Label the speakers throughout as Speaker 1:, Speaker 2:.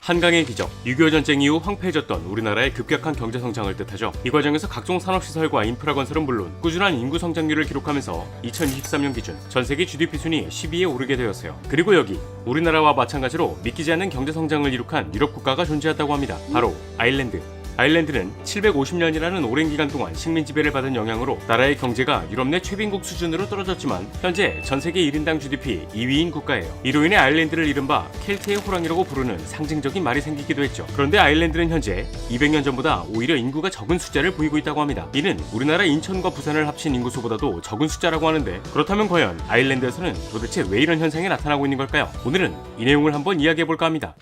Speaker 1: 한강의 기적, 6.25 전쟁 이후 황폐해졌던 우리나라의 급격한 경제 성장을 뜻하죠. 이 과정에서 각종 산업시설과 인프라 건설은 물론 꾸준한 인구 성장률을 기록하면서 2023년 기준 전 세계 GDP 순위 10위에 오르게 되었어요. 그리고 여기 우리나라와 마찬가지로 믿기지 않는 경제 성장을 이룩한 유럽 국가가 존재한다고 합니다. 바로 아일랜드. 아일랜드는 750년이라는 오랜 기간 동안 식민 지배를 받은 영향으로 나라의 경제가 유럽 내 최빈국 수준으로 떨어졌지만 현재 전 세계 1인당 GDP 2위인 국가예요. 이로 인해 아일랜드를 이른바 켈트의 호랑이라고 부르는 상징적인 말이 생기기도 했죠. 그런데 아일랜드는 현재 200년 전보다 오히려 인구가 적은 숫자를 보이고 있다고 합니다. 이는 우리나라 인천과 부산을 합친 인구수보다도 적은 숫자라고 하는데, 그렇다면 과연 아일랜드에서는 도대체 왜 이런 현상이 나타나고 있는 걸까요? 오늘은 이 내용을 한번 이야기해볼까 합니다.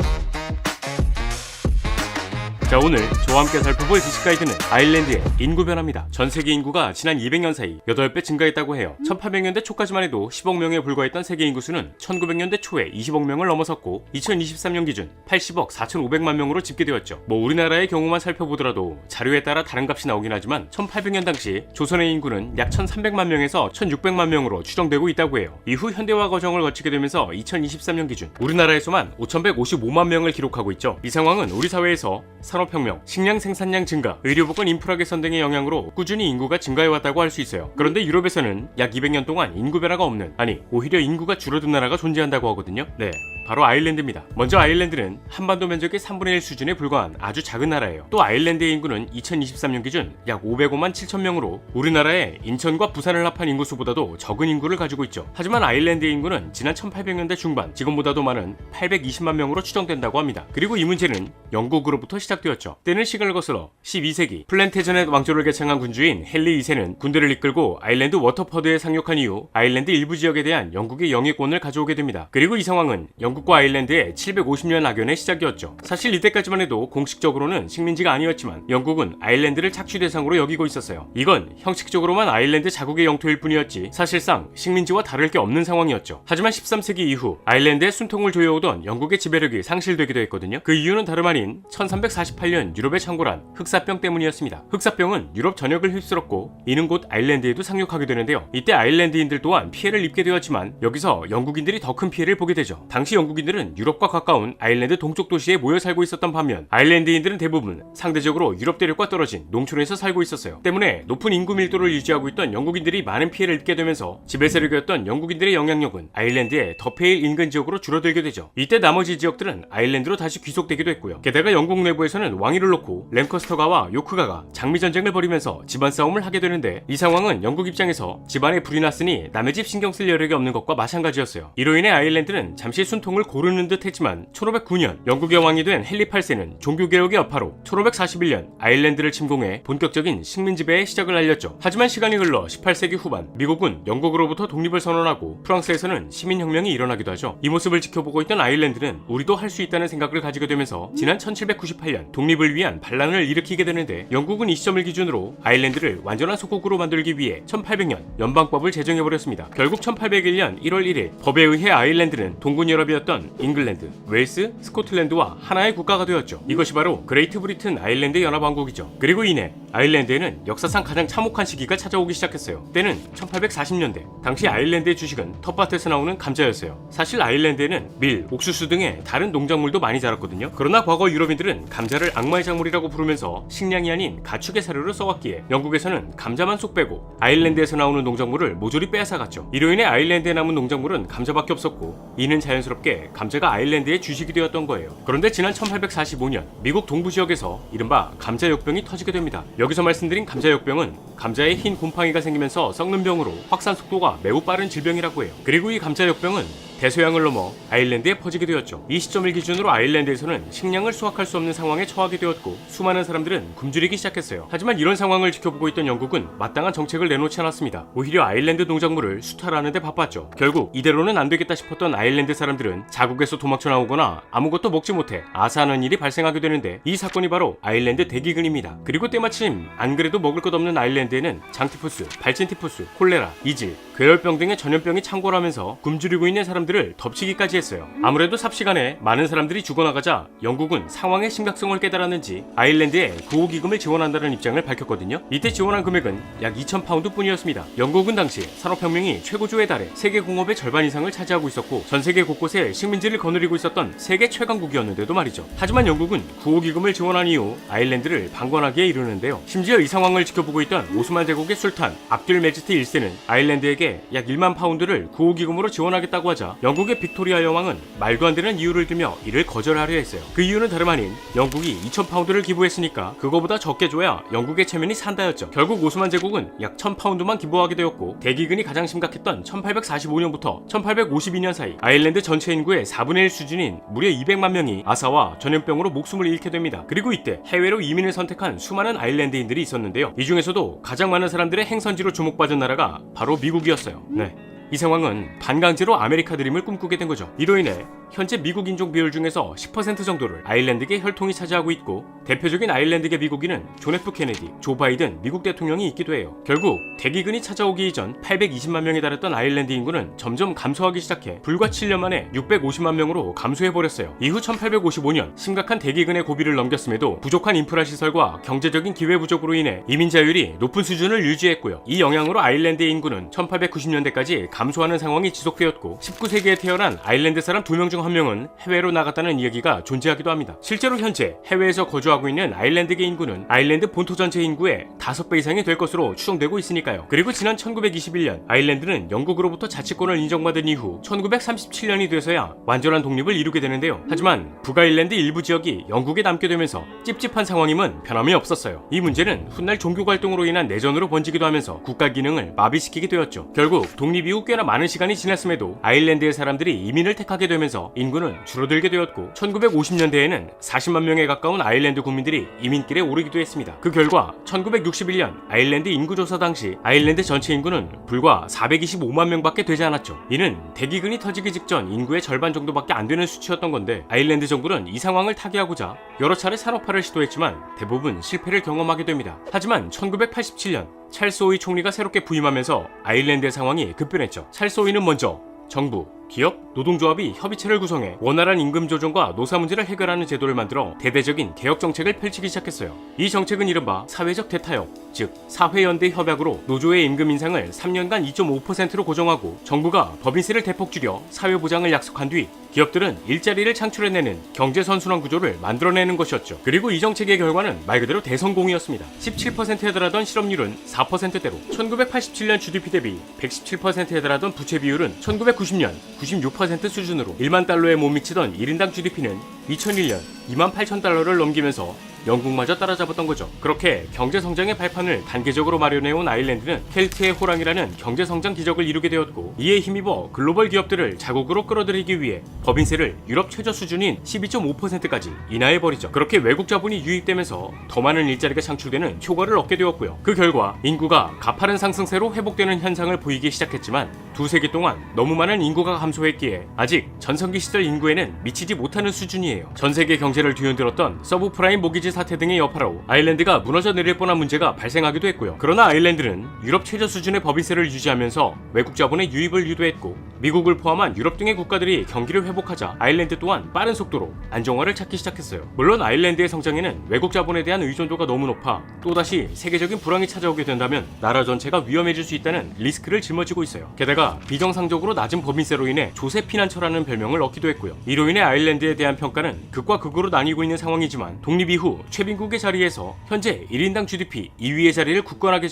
Speaker 1: 자, 오늘 저와 함께 살펴볼 지식 가이드는 아일랜드의 인구 변화입니다. 전 세계 인구가 지난 200년 사이 8배 증가했다고 해요. 1800년대 초까지만 해도 10억 명에 불과했던 세계 인구 수는 1900년대 초에 20억 명을 넘어섰고 2023년 기준 80억 4,500만 명으로 집계되었죠. 우리나라의 경우만 살펴보더라도 자료에 따라 다른 값이 나오긴 하지만 1800년 당시 조선의 인구는 약 1300만 명에서 1600만 명으로 추정되고 있다고 해요. 이후 현대화 과정을 거치게 되면서 2023년 기준 우리나라에서만 5155만 명을 기록하고 있죠. 이 상황은 우리 사회에서 산업혁명, 식량 생산량 증가, 의료보건 인프라 개선 등의 영향으로 꾸준히 인구가 증가해왔다고 할 수 있어요. 그런데 유럽에서는 약 200년 동안 인구 변화가 없는, 아니 오히려 인구가 줄어든 나라가 존재한다고 하거든요. 네, 바로 아일랜드입니다. 먼저 아일랜드는 한반도 면적의 3분의 1 수준에 불과한 아주 작은 나라예요. 또 아일랜드의 인구는 2023년 기준 약 505만 7천 명으로 우리나라의 인천과 부산을 합한 인구수보다도 적은 인구를 가지고 있죠. 하지만 아일랜드의 인구는 지난 1800년대 중반 지금보다도 많은 820만 명으로 추정된다고 합니다. 그리고 이 문제는 영국으로부터 시작되었죠. 때는 시간을 거슬러 12세기 플랜테저넷 왕조를 개창한 군주인 헨리 2세는 군대를 이끌고 아일랜드 워터퍼드에 상륙한 이후 아일랜드 일부 지역에 대한 영국의 영해권을 가져오게 됩니다. 그리고 이 상황은 영국과 아일랜드의 750년 악연의 시작이었죠. 사실 이때까지만 해도 공식적으로는 식민지가 아니었지만 영국은 아일랜드를 착취 대상으로 여기고 있었어요. 이건 형식적으로만 아일랜드 자국의 영토일 뿐이었지 사실상 식민지와 다를 게 없는 상황이었죠. 하지만 13세기 이후 아일랜드의 순통을 조여오던 영국의 지배력이 상실되기도 했거든요. 그 이유는 다름 아닌 1348년 유럽에 창궐한 흑사병 때문이었습니다. 흑사병은 유럽 전역을 휩쓸었고 이는 곧 아일랜드에도 상륙하게 되는데요. 이때 아일랜드인들 또한 피해를 입게 되었지만 여기서 영국인들이 더 큰 피해를 보게 되죠. 당시 영국인들은 유럽과 가까운 아일랜드 동쪽 도시에 모여 살고 있었던 반면 아일랜드인들은 대부분 상대적으로 유럽 대륙과 떨어진 농촌에서 살고 있었어요. 때문에 높은 인구 밀도를 유지하고 있던 영국인들이 많은 피해를 입게 되면서 지배 세력이었던 영국인들의 영향력은 아일랜드의 더페일 인근 지역으로 줄어들게 되죠. 이때 나머지 지역들은 아일랜드로 다시 귀속되기도 했고요. 게다가 영국 내부에서는 왕위를 놓고 랭커스터가와 요크가가 장미전쟁을 벌이면서 집안 싸움을 하게 되는데, 이 상황은 영국 입장에서 집안에 불이 났으니 남의 집 신경 쓸 여력이 없는 것과 마찬가지였어요. 이로 인해 아일랜드는 잠시 순통을 고르는 듯 했지만 1509년 영국의 왕이 된 헨리 8세는 종교개혁의 여파로 1541년 아일랜드를 침공해 본격적인 식민지배의 시작을 알렸죠. 하지만 시간이 흘러 18세기 후반 미국은 영국으로부터 독립을 선언하고 프랑스에서는 시민혁명이 일어나기도 하죠. 이 모습을 지켜보고 있던 아일랜드는 우리도 할 수 있다는 생각을 가지게 되면서 지난 1798년 독립을 위한 반란을 일으키게 되는데, 영국은 이 시점을 기준으로 아일랜드를 완전한 소국으로 만들기 위해 1800년 연방법을 제정해버렸습니다. 결국 1801년 1월 1일 법에 의해 아일랜드는 동군연합이었던 잉글랜드, 웨일스, 스코틀랜드와 하나의 국가가 되었죠. 이것이 바로 그레이트 브리튼 아일랜드 연합왕국이죠. 그리고 이내 아일랜드에는 역사상 가장 참혹한 시기가 찾아오기 시작했어요. 때는 1840년대. 당시 아일랜드의 주식은 텃밭에서 나오는 감자였어요. 사실 아일랜드에는 밀, 옥수수 등의 다른 농작물도 많이 자랐거든요. 그러나 과거 유럽인들은 감자를 악마의 작물이라고 부르면서 식량이 아닌 가축의 사료로 써왔기에 영국에서는 감자만 쏙 빼고 아일랜드에서 나오는 농작물을 모조리 빼앗아갔죠. 이로 인해 아일랜드에 남은 농작물은 감자밖에 없었고 이는 자연스럽게 감자가 아일랜드의 주식이 되었던 거예요. 그런데 지난 1845년 미국 동부 지역에서 이른바 감자역병이 터지게 됩니다. 여기서 말씀드린 감자역병은 감자에 흰 곰팡이가 생기면서 썩는 병으로 확산 속도가 매우 빠른 질병이라고 해요. 그리고 이 감자역병은 대서양을 넘어 아일랜드에 퍼지게 되었죠. 이 시점을 기준으로 아일랜드에서는 식량을 수확할 수 없는 상황에 처하게 되었고 수많은 사람들은 굶주리기 시작했어요. 하지만 이런 상황을 지켜보고 있던 영국은 마땅한 정책을 내놓지 않았습니다. 오히려 아일랜드 농작물을 수탈하는 데 바빴죠. 결국 이대로는 안 되겠다 싶었던 아일랜드 사람들은 자국에서 도망쳐 나오거나 아무것도 먹지 못해 아사하는 일이 발생하게 되는데, 이 사건이 바로 아일랜드 대기근입니다. 그리고 때마침 안 그래도 먹을 것 없는 아일랜드에는 장티푸스, 발진티푸스, 콜레라, 이질, 괴열병 등의 전염병이 창궐하면서 굶주리고 있는 사람들을 덮치기까지 했어요. 아무래도 삽시간에 많은 사람들이 죽어나가자 영국은 상황의 심각성을 깨달았는지 아일랜드에 구호기금을 지원한다는 입장을 밝혔거든요. 이때 지원한 금액은 약 2,000파운드 뿐이었습니다. 영국은 당시 산업혁명이 최고조에 달해 세계 공업의 절반 이상을 차지하고 있었고 전 세계 곳곳에 식민지를 거느리고 있었던 세계 최강국이었는데도 말이죠. 하지만 영국은 구호기금을 지원한 이후 아일랜드를 방관하기에 이르는데요. 심지어 이 상황을 지켜보고 있던 오스만 제국의 술탄 압듈 메지트 1세는 아일랜드에게 약 1만 파운드를 구호기금으로 지원하겠다고 하자 영국의 빅토리아 여왕은 말도 안 되는 이유를 들며 이를 거절하려 했어요. 그 이유는 다름 아닌 영국이 2,000파운드를 기부했으니까 그거보다 적게 줘야 영국의 체면이 산다였죠. 결국 오스만 제국은 약 1,000파운드만 기부하게 되었고 대기근이 가장 심각했던 1845년부터 1852년 사이 아일랜드 전체 인구의 4분의 1 수준인 무려 200만 명이 아사와 전염병으로 목숨을 잃게 됩니다. 그리고 이때 해외로 이민을 선택한 수많은 아일랜드인들이 있었는데요. 이 중에서도 가장 많은 사람들의 행선지로 주목받은 나라가 바로 미국이었어요. 네. 이 상황은 반강제로 아메리카 드림을 꿈꾸게 된 거죠. 이로 인해 현재 미국 인종 비율 중에서 10% 정도를 아일랜드계 혈통이 차지하고 있고 대표적인 아일랜드계 미국인은 존 F 케네디, 조 바이든 미국 대통령이 있기도 해요. 결국 대기근이 찾아오기 이전 820만 명에 달했던 아일랜드 인구는 점점 감소하기 시작해 불과 7년 만에 650만 명으로 감소해버렸어요. 이후 1855년 심각한 대기근의 고비를 넘겼음에도 부족한 인프라 시설과 경제적인 기회 부족으로 인해 이민 자율이 높은 수준을 유지했고요. 이 영향으로 아일랜드의 인구는 1890년대까지 감소하는 상황이 지속되었고 19세기에 태어난 아일랜드 사람 2명 중 1명은 해외로 나갔다는 이야기가 존재하기도 합니다. 실제로 현재 해외에서 거주하고 있는 아일랜드계 인구는 아일랜드 본토 전체 인구의 5배 이상이 될 것으로 추정되고 있으니까요. 그리고 지난 1921년 아일랜드는 영국으로부터 자치권을 인정받은 이후 1937년이 돼서야 완전한 독립을 이루게 되는데요. 하지만 북아일랜드 일부 지역이 영국에 남게 되면서 찝찝한 상황임은 변함이 없었어요. 이 문제는 훗날 종교 갈등으로 인한 내전으로 번지기도 하면서 국가 기능을 마비시키게 되었죠. 결국 독립 이후 꽤나 많은 시간이 지났음에도 아일랜드의 사람들이 이민을 택하게 되면서 인구는 줄어들게 되었고 1950년대에는 40만 명에 가까운 아일랜드 국민들이 이민길에 오르기도 했습니다. 그 결과 1961년 아일랜드 인구조사 당시 아일랜드 전체 인구는 불과 425만 명밖에 되지 않았죠. 이는 대기근이 터지기 직전 인구의 절반 정도밖에 안 되는 수치였던 건데 아일랜드 정부는 이 상황을 타개하고자 여러 차례 산업화를 시도했지만 대부분 실패를 경험하게 됩니다. 하지만 1987년 찰스 오이 총리가 새롭게 부임하면서 아일랜드의 상황이 급변했죠. 찰스 오이는 먼저 정부, 기업, 노동조합이 협의체를 구성해 원활한 임금 조정과 노사 문제를 해결하는 제도를 만들어 대대적인 개혁 정책을 펼치기 시작했어요. 이 정책은 이른바 사회적 대타협, 즉 사회연대 협약으로 노조의 임금 인상을 3년간 2.5%로 고정하고 정부가 법인세를 대폭 줄여 사회보장을 약속한 뒤 기업들은 일자리를 창출해내는 경제선순환 구조를 만들어내는 것이었죠. 그리고 이 정책의 결과는 말 그대로 대성공이었습니다. 17%에 달하던 실업률은 4%대로 1987년 GDP 대비 117%에 달하던 부채 비율은 1990년 96% 수준으로 1만 달러에 못 미치던 1인당 GDP는 2001년 2만 8천 달러를 넘기면서 영국마저 따라잡았던 거죠. 그렇게 경제성장의 발판을 단계적으로 마련해온 아일랜드는 켈트의 호랑이라는 경제성장 기적을 이루게 되었고 이에 힘입어 글로벌 기업들을 자국으로 끌어들이기 위해 법인세를 유럽 최저 수준인 12.5%까지 인하해버리죠. 그렇게 외국 자본이 유입되면서 더 많은 일자리가 창출되는 효과를 얻게 되었고요. 그 결과 인구가 가파른 상승세로 회복되는 현상을 보이기 시작했지만 두세 기 동안 너무 많은 인구가 감소했기에 아직 전성기 시절 인구에는 미치지 못하는 수준이에요. 전 세계 경제를 뒤흔들었던 서브프라임 모기지 사태 등의 여파로 아일랜드가 무너져 내릴 뻔한 문제가 발생하기도 했고요. 그러나 아일랜드는 유럽 최저 수준의 법인세를 유지하면서 외국 자본의 유입을 유도했고 미국을 포함한 유럽 등의 국가들이 경기를 회복하자 아일랜드 또한 빠른 속도로 안정화를 찾기 시작했어요. 물론 아일랜드의 성장에는 외국 자본에 대한 의존도가 너무 높아 또다시 세계적인 불황이 찾아오게 된다면 나라 전체가 위험해질 수 있다는 리스크를 짊어지고 있어요. 게다가 비정상적으로 낮은 법인세로 인해 조세 피난처라는 별명을 얻기도 했고요. 이로 인해 아일랜드에 대한 평가는 극과 극으로 나뉘고 있는 상황이지만 독립 이후 최빈국의 자리에서 현재 1인당 GDP 2위의 자리를 굳건하게